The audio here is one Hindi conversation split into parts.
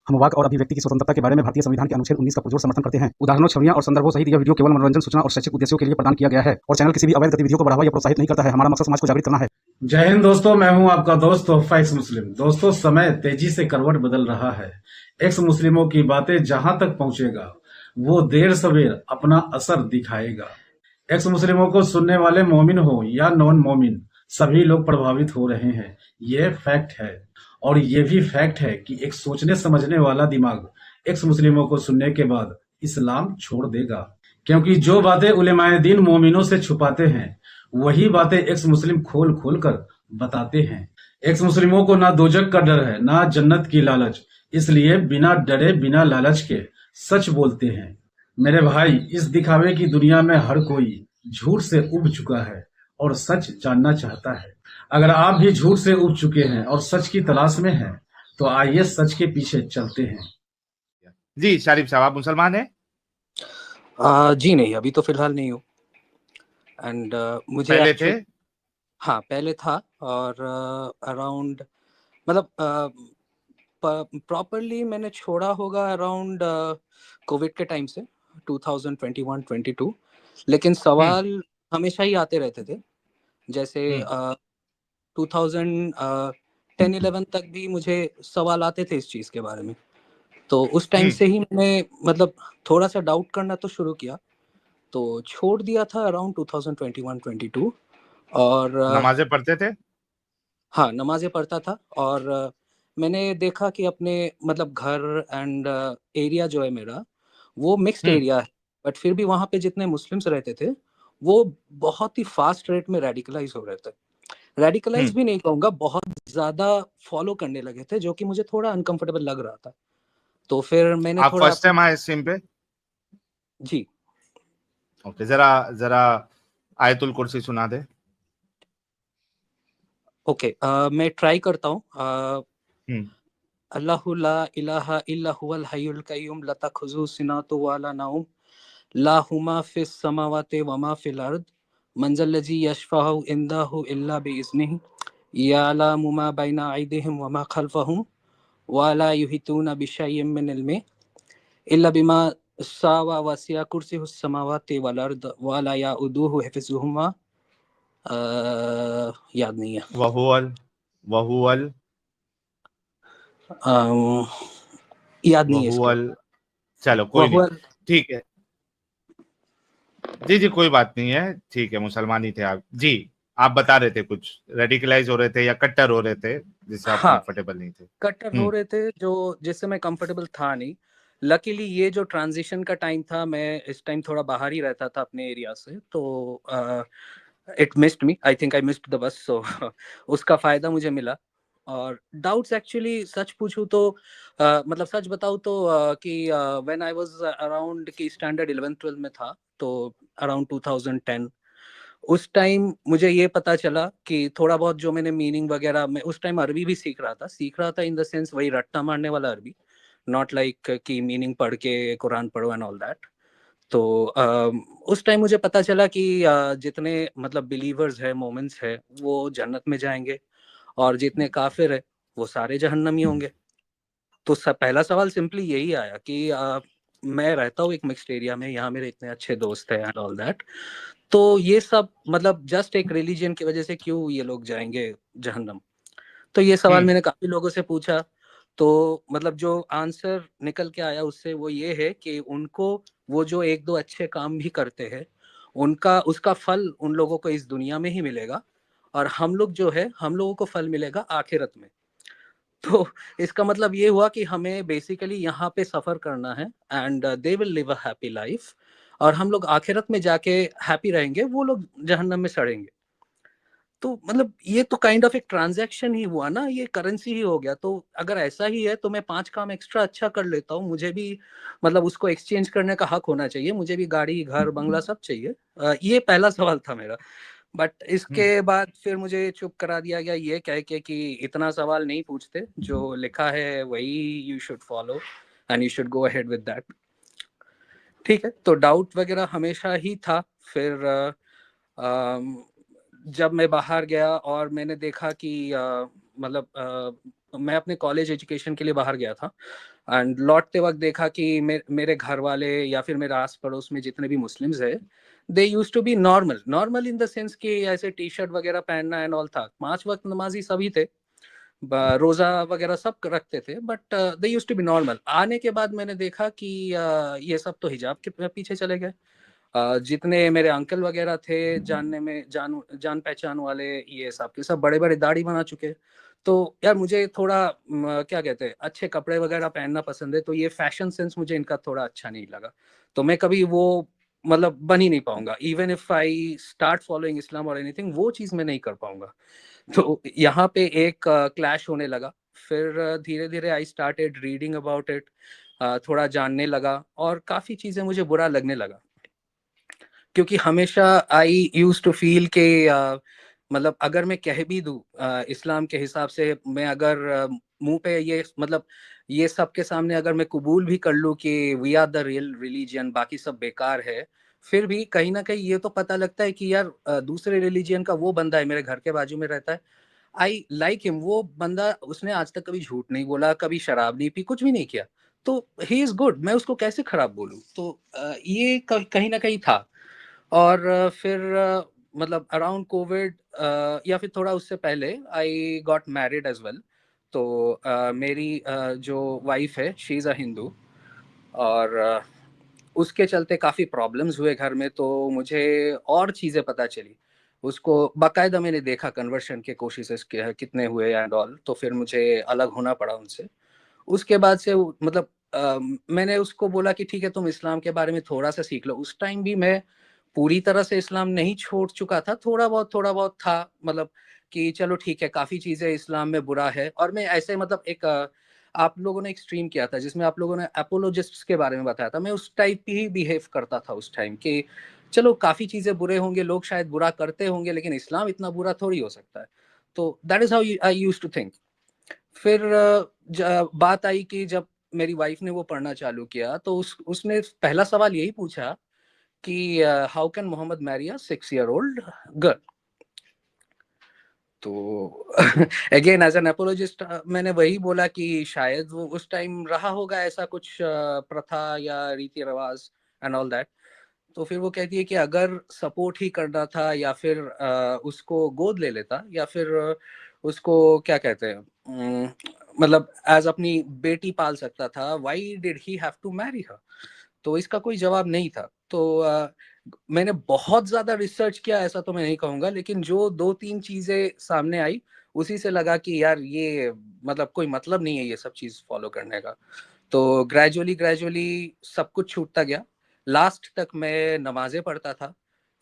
हम वाक और अभिव्यक्ति की स्वतंत्रता के बारे में भारतीय संविधान के अनुच्छेद 19 का पुरजोर समर्थन करते हैं। उदाहरणों, छवियां और संदर्भों सहित यह वीडियो केवल मनोरंजन, सूचना और शैक्षिक उद्देश्यों के लिए प्रदान किया गया है और चैनल किसी भी अवैध गतिविधियों को बढ़ावा या प्रोत्साहित नहीं करता है। हमारा मकसद समाज को जागृत करना है। जय हिंद दोस्तों, मैं हूं आपका दोस्त तोहफा एक्स मुस्लिम। दोस्तों, समय तेजी से करवट बदल रहा है। एक्स मुस्लिमों की बातें जहां तक पहुंचेगा वो देर सवेर अपना असर दिखाएगा। एक्स मुस्लिमों को सुनने वाले मोमिन हो या नॉन मोमिन, सभी लोग प्रभावित हो रहे हैं। ये फैक्ट है। और ये भी फैक्ट है कि एक सोचने समझने वाला दिमाग एक्स मुस्लिमों को सुनने के बाद इस्लाम छोड़ देगा, क्योंकि जो बातें उलेमाए दीन मोमिनों से छुपाते हैं वही बातें एक्स मुस्लिम खोल खोल कर बताते हैं। एक्स मुस्लिमों को ना दोजक का डर है ना जन्नत की लालच, इसलिए बिना डरे बिना लालच के सच बोलते हैं। मेरे भाई, इस दिखावे की दुनिया में हर कोई झूठ से उब चुका है और सच जानना चाहता है। अगर आप भी झूठ से उब चुके हैं और सच की तलाश में हैं, तो आइए सच के पीछे चलते हैं। जी शारिफ साहब, आप मुसलमान हैं? जी नहीं, अभी तो फिलहाल नहीं हूँ। एंड मुझे पहले थे? हाँ, पहले था। और अराउंड मतलब प्रॉपरली मैंने छोड़ा होगा अराउंड कोविड के टाइम से 2021-22। लेकिन सवाल हमेशा ही आते रहते थे। जैसे 2010-11 तक भी मुझे सवाल आते थे इस चीज़ के बारे में। तो उस टाइम से ही मैंने मतलब थोड़ा सा डाउट करना तो शुरू किया, तो छोड़ दिया था अराउंड 2021-22। और नमाजें पढ़ते थे? हाँ, नमाजें पढ़ता था। और मैंने देखा कि अपने मतलब घर एंड एरिया जो है मेरा, वो मिक्स्ड एरिया है, बट फिर भी वहाँ पे जितने मुस्लिम्स रहते थे वो बहुत ही फास्ट रेट में रेडिकलाइज हो रहे थे। रेडिकलाइज भी नहीं कहूँगा, बहुत ज़्यादा फॉलो करने लगे थे, जो कि मुझे थोड़ा अनकंफर्टेबल लग रहा था। तो फिर मैंने आप थोड़ा फर्स्ट टाइम आए सिम पे? जी ओके, जरा आयतुल कुर्सी सुना दे। ओके, मैं ट्राई करता हूँ। अल्लाहु ला इलाहा इल्ला हुवल हय्युल कय्यूम ला तखुज़ुहु सिनातु वला नौम ला हुमा फिस समावाति वमा फिल अर्द मंजल लजी यशफअहु इंदहु इल्ला बिइज़्निहि यअलमु मा बैना अयदीहिम वमा खल्फहुम वला युहितूना बिशयइन मिन इल्मिहि इल्ला बिमा सावा वसिया कुर्सियुस समावाति वल अर्द वला यउदुहु हिफ्ज़ुहुमा। याद नहीं है। वहुवल याद नहीं है इसके। चलो कोई नहीं, ठीक है जी, कोई बात नहीं है, ठीक है। मुसलमान ही थे आप जी। आप बता रहे थे कुछ रेडिकलाइज हो रहे थे या कट्टर हो रहे थे, जिससे आप कंफर्टेबल नहीं थे। कट्टर हो रहे थे जो जिससे मैं कंफर्टेबल था नहीं। लकीली ये जो ट्रांजिशन का टाइम था, मैं इस टाइम थोड़ा बाहर ही रहता था अपने एरिया से, तो it missed me, I think I missed the bus. So उसका फायदा मुझे मिला। और डाउट्स एक्चुअली सच पूछूं तो मतलब सच बताऊं तो कि व्हेन आई वाज अराउंड की स्टैंडर्ड 11th-12 में था, तो अराउंड 2010 उस टाइम मुझे ये पता चला कि थोड़ा बहुत जो मैंने मीनिंग वगैरह, मैं उस टाइम अरबी भी सीख रहा था इन द सेंस वही रट्टा मारने वाला अरबी, नॉट लाइक कि मीनिंग पढ़ के कुरान पढ़ो एंड ऑल दैट। तो उस टाइम मुझे पता चला कि जितने मतलब बिलीवर्स है, मोमेंट्स है, वो जन्नत में जाएंगे और जितने काफिर है वो सारे जहन्नमी होंगे। तो पहला सवाल सिंपली यही आया कि मैं रहता हूँ एक मिक्स्ड एरिया में, यहाँ मेरे इतने अच्छे दोस्त हैं एंड ऑल दैट, तो ये सब मतलब जस्ट एक रिलीजन की वजह से क्यों ये लोग जाएंगे जहन्नम। तो ये सवाल मैंने काफी लोगों से पूछा, तो मतलब जो आंसर निकल के आया उससे वो ये है कि उनको वो जो एक दो अच्छे काम भी करते हैं उसका फल उन लोगों को इस दुनिया में ही मिलेगा, और हम लोग जो है हम लोगों को फल मिलेगा आखिरत में। तो इसका मतलब ये हुआ कि हमें बेसिकली यहाँ पे सफर करना है and they will live a happy life, और हम लोग आखिरत में जाके हैप्पी रहेंगे, वो लोग जहन्नम में सड़ेंगे। तो मतलब ये तो काइंड ऑफ एक ट्रांजैक्शन ही हुआ ना, ये करेंसी ही हो गया। तो अगर ऐसा ही है तो मैं 5 काम एक्स्ट्रा अच्छा कर लेता हूँ, मुझे भी मतलब उसको एक्सचेंज करने का हक होना चाहिए, मुझे भी गाड़ी घर बंगला सब चाहिए। ये पहला सवाल था मेरा। बट इसके बाद फिर मुझे चुप करा दिया गया ये कह के कि इतना सवाल नहीं पूछते, जो लिखा है वही you should follow and you should go ahead with that. ठीक है, तो डाउट वगैरह हमेशा ही था। फिर जब मैं बाहर गया और मैंने देखा कि मतलब मैं अपने कॉलेज एजुकेशन के लिए बाहर गया था एंड लौटते वक्त देखा कि मेरे घर वाले या फिर मेरे आस पड़ोस में जितने भी मुस्लिम्स है, they use to be normal normal in the sense कि ऐसे टी शर्ट वगैरह पहनना एंड ऑल था। 5 वक्त नमाजी सभी थे, रोजा वगैरह सब रखते थे, but they use to be normal. आने के बाद मैंने देखा कि ये सब तो हिजाब के पीछे चले गए। जितने मेरे अंकल वगैरह थे जानने में जान पहचान वाले, ये सब के सब बड़े बड़े दाढ़ी बना चुके। तो यार मुझे थोड़ा क्या कहते हैं, अच्छे कपड़े वगैरह पहनना पसंद है, तो ये फैशन सेंस मुझे इनका थोड़ा अच्छा नहीं लगा। तो मैं कभी वो मतलब बन ही नहीं पाऊंगा, even if I start following Islam और एनीथिंग, वो चीज मैं नहीं कर पाऊंगा। तो यहाँ पे एक क्लैश होने लगा। फिर धीरे धीरे I started reading about it, थोड़ा जानने लगा और काफी चीजें मुझे बुरा लगने लगा। क्योंकि हमेशा आई यूज टू फील के मतलब अगर मैं कह भी दूं इस्लाम के हिसाब से, मैं अगर मुंह पे ये मतलब ये सब के सामने अगर मैं कबूल भी कर लूं कि we are the real religion, बाकी सब बेकार है, फिर भी कहीं ना कहीं ये तो पता लगता है कि यार दूसरे रिलीजियन का वो बंदा है, मेरे घर के बाजू में रहता है, आई लाइक हिम, वो बंदा उसने आज तक कभी झूठ नहीं बोला, कभी शराब नहीं पी, कुछ भी नहीं किया, तो ही इज गुड, मैं उसको कैसे खराब बोलूं। तो ये कहीं ना कहीं था। और फिर मतलब अराउंड कोविड या फिर थोड़ा उससे पहले I got married as well. तो मेरी जो वाइफ है शी इज़ अ हिंदू, और उसके चलते काफ़ी प्रॉब्लम्स हुए घर में, तो मुझे और चीज़ें पता चली। उसको बाकायदा मैंने देखा कन्वर्शन के कोशिशेस कितने हुए एंड ऑल, तो फिर मुझे अलग होना पड़ा उनसे। उसके बाद से मतलब मैंने उसको बोला कि ठीक है तुम इस्लाम के बारे में थोड़ा सा सीख लो। उस टाइम भी मैं पूरी तरह से इस्लाम नहीं छोड़ चुका था, थोड़ा बहुत था, मतलब कि चलो ठीक है काफी चीजें इस्लाम में बुरा है। और मैं ऐसे मतलब एक आप लोगों ने एक स्ट्रीम किया था जिसमें आप लोगों ने अपोलोजिस्ट्स के बारे में बताया था, मैं उस टाइप ही बिहेव करता था उस टाइम कि चलो काफी चीजें बुरे होंगे, लोग शायद बुरा करते होंगे, लेकिन इस्लाम इतना बुरा थोड़ी हो सकता है। तो that is how I used to think. फिर बात आई कि जब मेरी वाइफ ने वो पढ़ना चालू किया, तो उसने पहला सवाल यही पूछा कि how can Mohammad marry a 6 year old गर्ल। तो अगेन एज एन एपोलॉजिस्ट मैंने वही बोला कि शायद वो उस टाइम रहा होगा ऐसा कुछ प्रथा या रीति रिवाज एंड ऑल दैट। तो फिर वो कहती है कि अगर सपोर्ट ही करना था या फिर उसको गोद ले लेता या फिर उसको क्या कहते हैं मतलब एज अपनी बेटी पाल सकता था, why did he have to marry her. तो इसका कोई जवाब नहीं था। तो मैंने बहुत ज्यादा रिसर्च किया ऐसा तो मैं नहीं कहूंगा, लेकिन जो 2-3 चीजें सामने आई उसी से लगा कि यार ये मतलब कोई मतलब नहीं है ये सब चीज फॉलो करने का। तो ग्रेजुअली ग्रेजुअली सब कुछ छूटता गया। लास्ट तक मैं नमाजें पढ़ता था,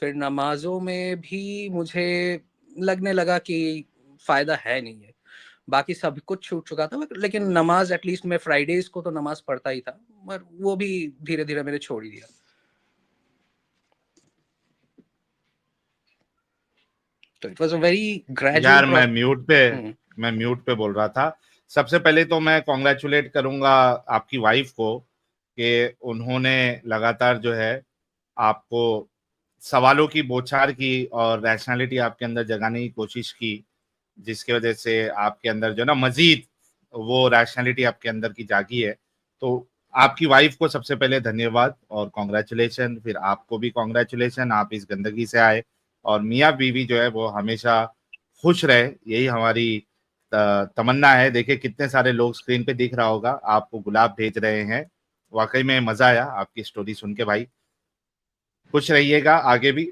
फिर नमाजों में भी मुझे लगने लगा कि फायदा है नहीं है, बाकी सब कुछ छूट चुका था, लेकिन नमाज एटलीस्ट मैं फ्राइडेज को तो नमाज पढ़ता ही था, पर वो भी धीरे धीरे मैंने छोड़ ही दिया। तो it was a very gradual यार प्रोसेस। मैं म्यूट पे बोल रहा था। सबसे पहले तो मैं कॉन्ग्रेचुलेट करूंगा आपकी वाइफ को कि उन्होंने लगातार जो है आपको सवालों की बौछार की और रैशनैलिटी आपके अंदर जगाने की कोशिश की, जिसकी वजह से आपके अंदर जो ना मजीद वो रैशनैलिटी आपके अंदर की जागी है। तो आपकी वाइफ को सबसे पहले धन्यवाद और कॉन्ग्रेचुलेशन, फिर आपको भी कॉन्ग्रेचुलेशन, आप इस गंदगी से आए। और मियाँ बीवी जो है वो हमेशा खुश रहे, यही हमारी तमन्ना है। देखिए कितने सारे लोग स्क्रीन पे दिख रहा होगा आपको गुलाब भेज रहे हैं। वाकई में मजा आया आपकी स्टोरी सुन के भाई। खुश रहिएगा आगे भी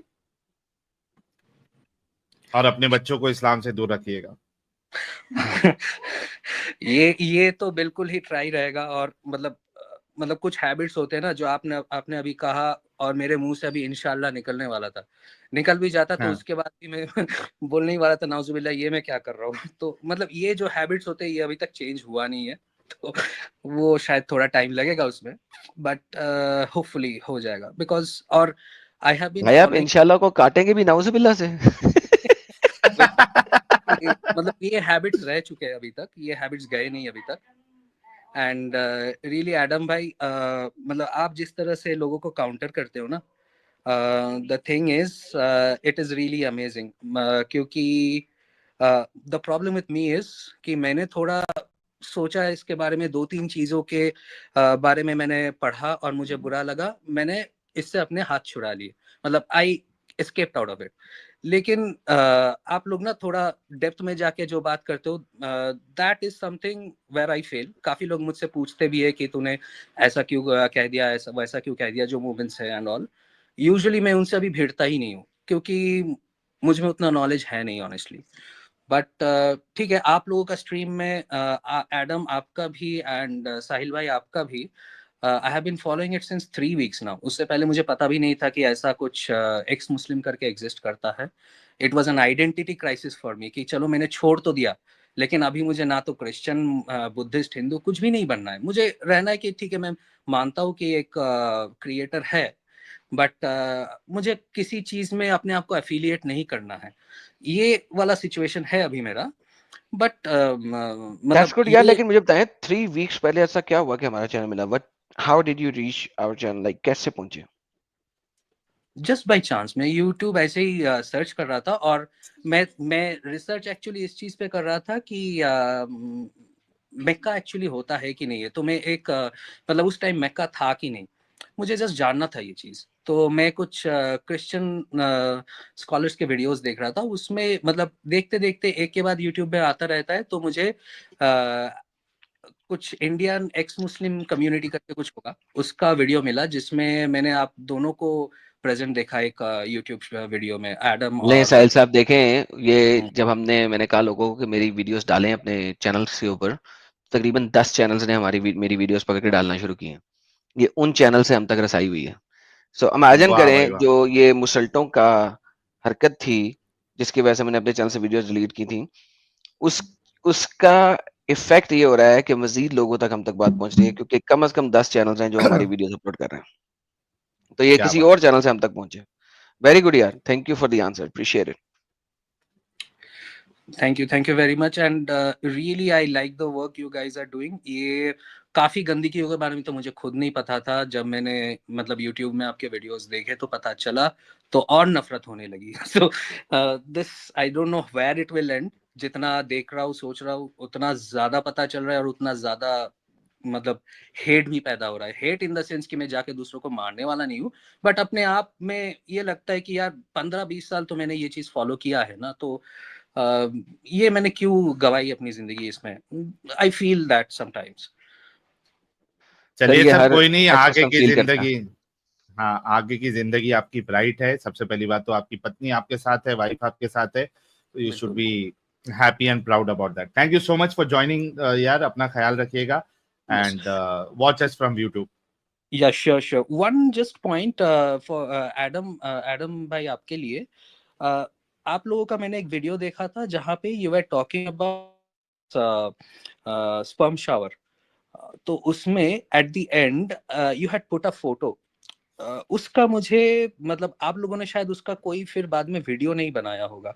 और अपने बच्चों को इस्लाम से दूर रखिएगा। ये तो बिल्कुल ही ट्राई रहेगा। और मतलब कुछ हैबिट्स होते हैं ना जो आपने अभी कहा, और मेरे मुंह से अभी इंशाल्लाह निकलने वाला था, निकल भी जाता तो हाँ उसके बाद भी मैं बोलने ही वाला था नाउजुबिल्लाह ये मैं क्या कर रहा हूँ। तो मतलब ये जो हैबिट्स होते हैं ये अभी तक चेंज हुआ नहीं है, तो वो शायद थोड़ा टाइम लगेगा उसमें, बट होपफुली हो जाएगा। बिकॉज और आई हैव बीन भाई आप फॉलोइंग इंशाल्लाह को काटेंगे भी नाउजुबिल्लाह से। मतलब ये हैबिट्स रह चुके हैं अभी तक, ये हैबिट्स गए नहीं अभी तक। एंड रियली एडम भाई मतलब आप जिस तरह से लोगों को काउंटर करते हो ना, the thing is it is really amazing. क्योंकि the problem with me is कि मैंने थोड़ा सोचा इसके बारे में, 2-3 चीजों के बारे में मैंने पढ़ा और मुझे बुरा लगा, मैंने इससे अपने हाथ छुड़ा लिए, मतलब आई एस्केप्ड आउट ऑफ इट। लेकिन आप लोग ना थोड़ा डेप्थ में जाके जो बात करते हो, that is something where I fail. काफी लोग मुझसे पूछते भी है कि तूने ऐसा क्यों कह दिया, ऐसा वैसा क्यों कह दिया, जो मूवमेंट्स है एंड ऑल। यूजुअली मैं उनसे अभी भिड़ता ही नहीं हूँ, क्योंकि मुझ में उतना नॉलेज है नहीं ऑनेस्टली। बट ठीक है, आप लोगों का स्ट्रीम में एडम आपका भी एंड साहिल भाई आपका भी, I have been following it since 3 weeks now. उससे पहले मुझे पता भी नहीं था कि ऐसा कुछ एक्स मुस्लिम करके एग्जिस्ट करता है। It was an identity crisis for me कि चलो मैंने छोड़ तो दिया, लेकिन अभी मुझे ना तो क्रिश्चियन, बुद्धिस्ट, हिंदू कुछ भी नहीं बनना है। मुझे रहना है कि ठीक है, मैं मानता हूँ कि एक क्रिएटर है, बट मुझे किसी चीज में अपने आप को एफिलिएट नहीं करना है। ये वाला सिचुएशन है अभी मेरा। बट दैट्स मतलब गुड यार। ये लेकिन मुझे बताएं 3 वीक्स पहले ऐसा क्या हुआ कि हमारा चैनल मिला? What, how did you reach our channel? Like कैसे पहुंचे? जस्ट बाय चांस मैं यूट्यूब ऐसे ही सर्च कर रहा था, और मैं रिसर्च एक्चुअली इस चीज पे कर रहा था कि मेक्का एक्चुअली होता है कि नहीं है। तो मैं एक मतलब उस टाइम मेक्का था कि नहीं, मुझे जस्ट जानना था ये चीज। तो मैं कुछ क्रिश्चियन स्कॉलर्स के वीडियोस देख रहा था, उसमें मतलब देखते देखते एक के बाद यूट्यूब में आता रहता है, तो मुझे कुछ इंडियन एक्स मुस्लिम कम्युनिटी करके कुछ होगा, उसका वीडियो मिला, जिसमें मैंने आप दोनों को प्रेजेंट देखा एक यूट्यूब वीडियो में, एडम नहीं और साहिल साहब, देखें ये जब मैंने कहा लोगों को कि मेरी वीडियोस डालें अपने चैनल्स के ऊपर, तकरीबन 10 चैनल्स ने मेरी वीडियोस पकड़ के डालना शुरू किए हैं। ये उन चैनल से हम तक रसाई हुई है। सो इमेजिन वाह भाई करें वाह। जो ये मुसल्टों का हरकत थी, जिसकी वजह से मैंने अपने चैनल से वीडियोस डिलीट की थी, उस उसका इफेक्ट ये हो रहा है कि मजीद लोगों तक हम तक बात पहुंच रही है, क्योंकि कम से कम 10 चैनल्स हैं जो हमारी वीडियोस अपलोड कर रहे हैं। तो ये क्या किसी बात और चैनल से हम तक पहुंचे। वेरी गुड यार, thank you for the answer, appreciate it. Thank you very much, and really I like the work you guys are doing. ये काफी गंदगी के बारे में तो मुझे खुद नहीं पता था, जब मैंने मतलब यूट्यूब में आपके वीडियोस देखे तो पता चला, तो और नफरत होने लगी। So this I don't know where it will end. जितना देख रहा हूँ, सोच रहा हूँ, उतना ज्यादा पता चल रहा है, और उतना ज्यादा मतलब हेट भी पैदा हो रहा है। हेट इन द सेंस कि मैं जाके दूसरों को मारने वाला नहीं हूँ, बट अपने आप में ये लगता है कि यार 15-20 साल तो मैंने ये चीज फॉलो किया है ना, तो ये मैंने क्यों गवाई अपनी जिंदगी इसमें। I feel that sometimes. Sir चलिए ये सर, हर कोई नहीं, एक्स आगे मुस्लिम की फील करता है। जिंदगी, हाँ आगे की जिंदगी आपकी ब्राइट है। सबसे पहली बात तो आपकी पत्नी आपके साथ है, वाइफ आपके साथ है, तो यू शुड बिल्कुल। Be happy and proud about that. Thank you so much for joining यार, अपना ख्याल रखिएगा yes. And watch us from YouTube. या sure. One just point for Adam भाई, आपके लिए आप लोगों का मैंने एक वीडियो देखा था जहां पे you are talking about sperm shower. तो उसमें at the end you had put a photo. उसका मुझे मतलब आप लोगों ने शायद उसका कोई फिर बाद में वीडियो नहीं बनाया होगा।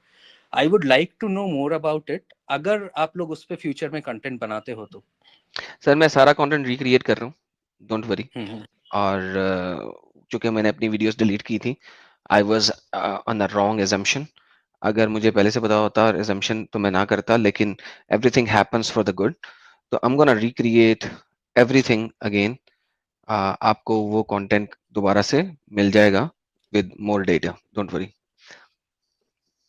I would like to know more about it, अगर आप लोग उस पर फ्यूचर में कंटेंट बनाते हो तो। सर मैं सारा कंटेंट रिक्रिएट कर रहा हूँ, डोंट वरी। हम्म। और चूंकि मैंने अपनी वीडियोस डिलीट की थी, I was on a wrong assumption। अगर मुझे पहले से पता होता assumption तो मैं ना करता, लेकिन everything happens for the good. तो I am gonna recreate everything again. आपको वो कंटेंट दोबारा से मिल जाएगा with more data, don't worry.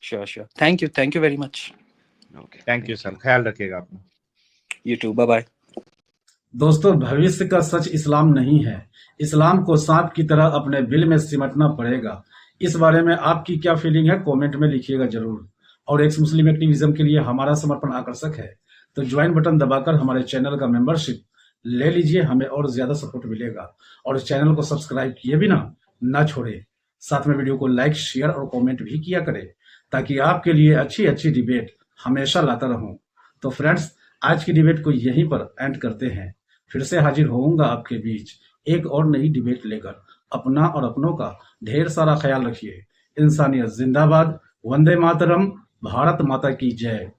Sure. Thank you very much. Okay, thank you thank sir, you. ख्याल रखिएगा अपना। You too, bye bye. दोस्तों, भविष्य का सच इस्लाम नहीं है। इस्लाम को सांप की तरह अपने बिल में सिमटना पड़ेगा। इस बारे में आपकी क्या फीलिंग है, कमेंट में लिखिएगा जरूर। और एक्स मुस्लिम एक्टिविज्म के लिए हमारा समर्पण आकर्षक है, तो ज्वाइन बटन दबाकर हमारे चैनल का मेंबरशिप ले लीजिए, हमें और ज्यादा सपोर्ट मिलेगा। और इस चैनल को सब्सक्राइब किए बिना ना छोड़े, साथ में वीडियो को लाइक, शेयर और कमेंट भी किया करें, ताकि आपके लिए अच्छी अच्छी डिबेट हमेशा लाता रहूं। तो फ्रेंड्स, आज की डिबेट को यहीं पर एंड करते हैं। फिर से हाजिर होऊंगा आपके बीच एक और नई डिबेट लेकर। अपना और अपनों का ढेर सारा ख्याल रखिए। इंसानियत जिंदाबाद। वंदे मातरम। भारत माता की जय।